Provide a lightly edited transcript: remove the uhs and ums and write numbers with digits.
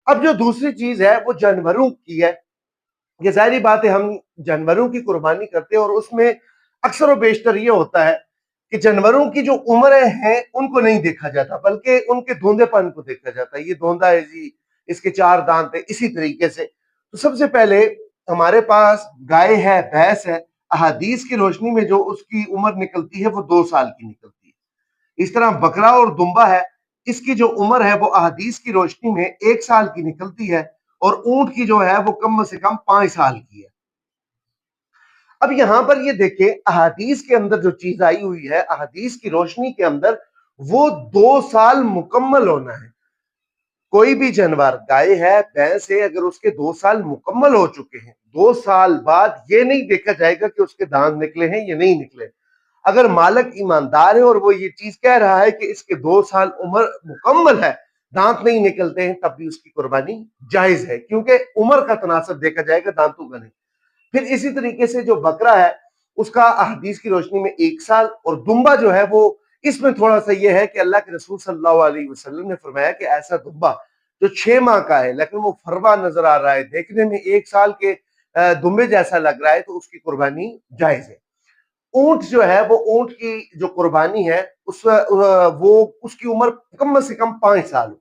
اب جو دوسری چیز ہے وہ جانوروں کی ہے. یہ ظاہری بات ہے ہم جانوروں کی قربانی کرتے ہیں اور اس میں اکثر و بیشتر یہ ہوتا ہے کہ جانوروں کی جو عمریں ہیں ان کو نہیں دیکھا جاتا بلکہ ان کے دھوندے پن کو دیکھا جاتا ہے. یہ دھوندا ہے جی، اس کے 4 دانت ہیں. اسی طریقے سے تو سب سے پہلے ہمارے پاس گائے ہے، بھینس ہے. احادیث کی روشنی میں جو اس کی عمر نکلتی ہے وہ 2 سال کی نکلتی ہے. اس طرح بکرا اور دمبا ہے، اس کی جو عمر ہے وہ احادیث کی روشنی میں 1 سال کی نکلتی ہے اور اونٹ کی جو ہے وہ کم سے کم 5 سال کی ہے. اب یہاں پر یہ دیکھیں احادیث کے اندر جو چیز آئی ہوئی ہے، احادیث کی روشنی کے اندر وہ 2 سال مکمل ہونا ہے. کوئی بھی جانور گائے ہے، بھینس ہے، اگر اس کے 2 سال مکمل ہو چکے ہیں، 2 سال بعد یہ نہیں دیکھا جائے گا کہ اس کے دانت نکلے ہیں یا نہیں نکلے. اگر مالک ایماندار ہے اور وہ یہ چیز کہہ رہا ہے کہ اس کے 2 سال عمر مکمل ہے، دانت نہیں نکلتے ہیں، تب بھی اس کی قربانی جائز ہے کیونکہ عمر کا تناسب دیکھا جائے گا، دانتوں کا نہیں. پھر اسی طریقے سے جو بکرا ہے اس کا احادیث کی روشنی میں 1 سال، اور دمبا جو ہے وہ اس میں تھوڑا سا یہ ہے کہ اللہ کے رسول صلی اللہ علیہ وسلم نے فرمایا کہ ایسا دمبا جو 6 ماہ کا ہے لیکن وہ فروا نظر آ رہا ہے، دیکھنے میں 1 سال کے دمبے جیسا لگ رہا ہے، تو اس کی قربانی جائز ہے. اونٹ جو ہے وہ اونٹ کی جو قربانی ہے وہ اس کی عمر کم سے کم 5 سال ہو.